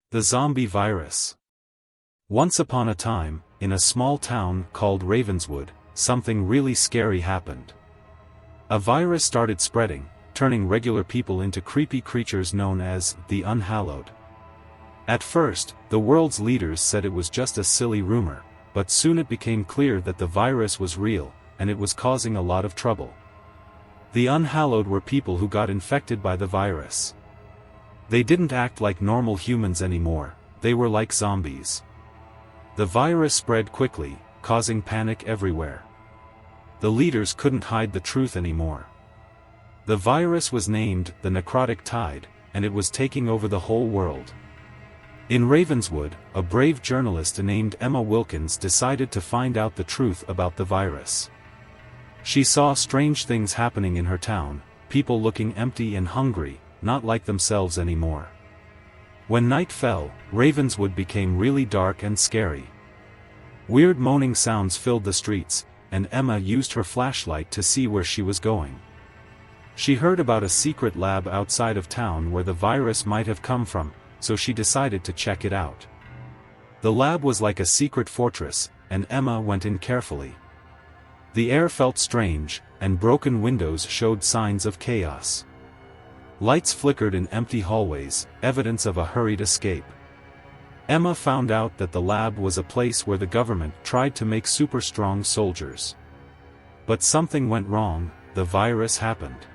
The zombie virus. Once upon a time, in a small town called Ravenswood, something really scary happened. A virus started spreading, turning regular people into creepy creatures known as the Unhallowed. At first, the world's leaders said it was just a silly rumor, but soon it became clear that the virus was real, and it was causing a lot of trouble. The Unhallowed were people who got infected by the virus. They didn't act like normal humans anymore, they were like zombies. The virus spread quickly, causing panic everywhere. The leaders couldn't hide the truth anymore. The virus was named the Necrotic Tide, and it was taking over the whole world. In Ravenswood, a brave journalist named Emma Wilkins decided to find out the truth about the virus. She saw strange things happening in her town, people looking empty and hungry, not like themselves anymore. When night fell, Ravenswood became really dark and scary. Weird moaning sounds filled the streets, and Emma used her flashlight to see where she was going. She heard about a secret lab outside of town where the virus might have come from, so she decided to check it out. The lab was like a secret fortress, and Emma went in carefully. The air felt strange, and broken windows showed signs of chaos. Lights flickered in empty hallways, evidence of a hurried escape. Emma found out that the lab was a place where the government tried to make super-strong soldiers. But something went wrong, the virus happened.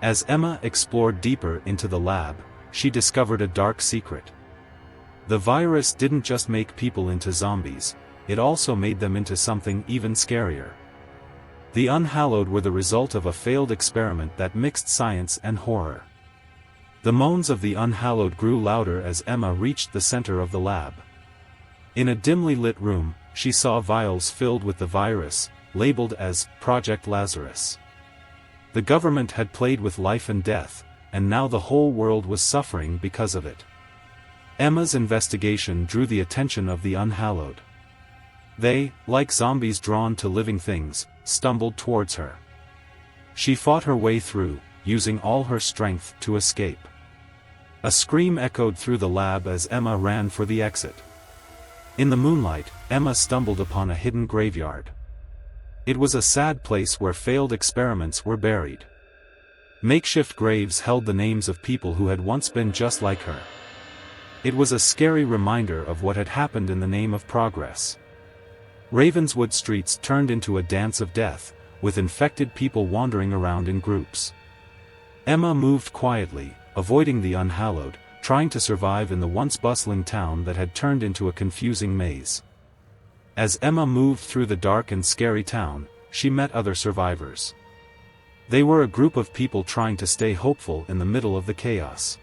As Emma explored deeper into the lab, she discovered a dark secret. The virus didn't just make people into zombies, it also made them into something even scarier. The Unhallowed were the result of a failed experiment that mixed science and horror. The moans of the Unhallowed grew louder as Emma reached the center of the lab. In a dimly lit room, she saw vials filled with the virus, labeled as Project Lazarus. The government had played with life and death, and now the whole world was suffering because of it. Emma's investigation drew the attention of the Unhallowed. They, like zombies drawn to living things, stumbled towards her. She fought her way through, using all her strength to escape. A scream echoed through the lab as Emma ran for the exit. In the moonlight, Emma stumbled upon a hidden graveyard. It was a sad place where failed experiments were buried. Makeshift graves held the names of people who had once been just like her. It was a scary reminder of what had happened in the name of progress. Ravenswood streets turned into a dance of death, with infected people wandering around in groups. Emma moved quietly, avoiding the Unhallowed, trying to survive in the once bustling town that had turned into a confusing maze. As Emma moved through the dark and scary town, she met other survivors. They were a group of people trying to stay hopeful in the middle of the chaos.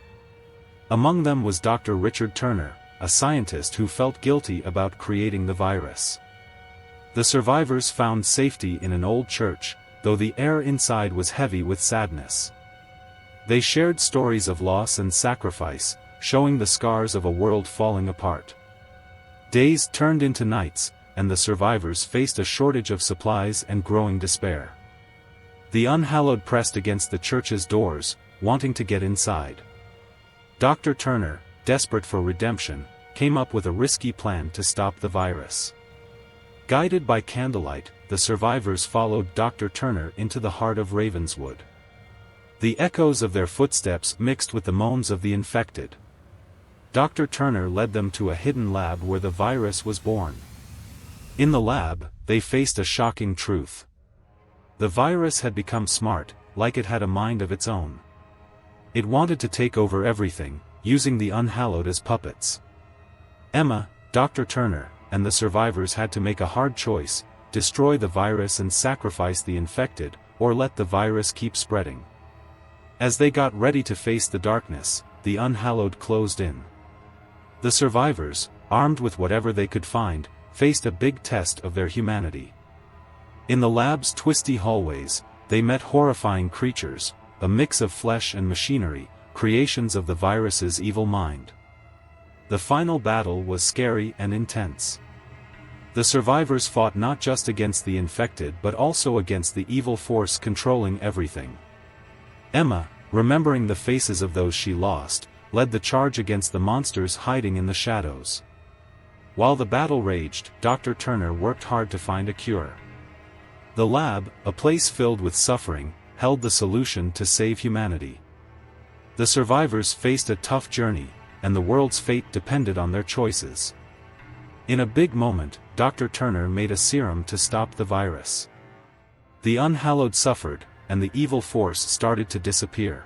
Among them was Dr. Richard Turner, a scientist who felt guilty about creating the virus. The survivors found safety in an old church, though the air inside was heavy with sadness. They shared stories of loss and sacrifice, showing the scars of a world falling apart. Days turned into nights, and the survivors faced a shortage of supplies and growing despair. The Unhallowed pressed against the church's doors, wanting to get inside. Dr. Turner, desperate for redemption, came up with a risky plan to stop the virus. Guided by candlelight, the survivors followed Dr. Turner into the heart of Ravenswood. The echoes of their footsteps mixed with the moans of the infected. Dr. Turner led them to a hidden lab where the virus was born. In the lab, they faced a shocking truth. The virus had become smart, like it had a mind of its own. It wanted to take over everything, using the Unhallowed as puppets. Emma, Dr. Turner, and the survivors had to make a hard choice: destroy the virus and sacrifice the infected, or let the virus keep spreading. As they got ready to face the darkness, the Unhallowed closed in. The survivors, armed with whatever they could find, faced a big test of their humanity. In the lab's twisty hallways, they met horrifying creatures, a mix of flesh and machinery, creations of the virus's evil mind. The final battle was scary and intense. The survivors fought not just against the infected but also against the evil force controlling everything. Emma, remembering the faces of those she lost, led the charge against the monsters hiding in the shadows. While the battle raged, Dr. Turner worked hard to find a cure. The lab, a place filled with suffering, held the solution to save humanity. The survivors faced a tough journey, and the world's fate depended on their choices. In a big moment, Dr. Turner made a serum to stop the virus. The unhallowed suffered, and the evil force started to disappear.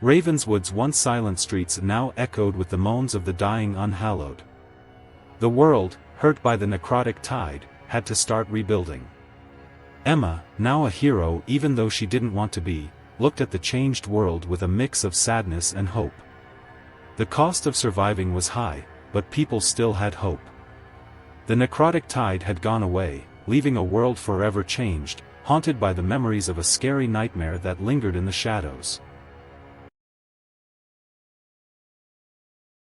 Ravenswood's once silent streets now echoed with the moans of the dying unhallowed. The world, hurt by the necrotic tide, had to start rebuilding. Emma, now a hero even though she didn't want to be, looked at the changed world with a mix of sadness and hope. The cost of surviving was high, but people still had hope. The necrotic tide had gone away, leaving a world forever changed, haunted by the memories of a scary nightmare that lingered in the shadows.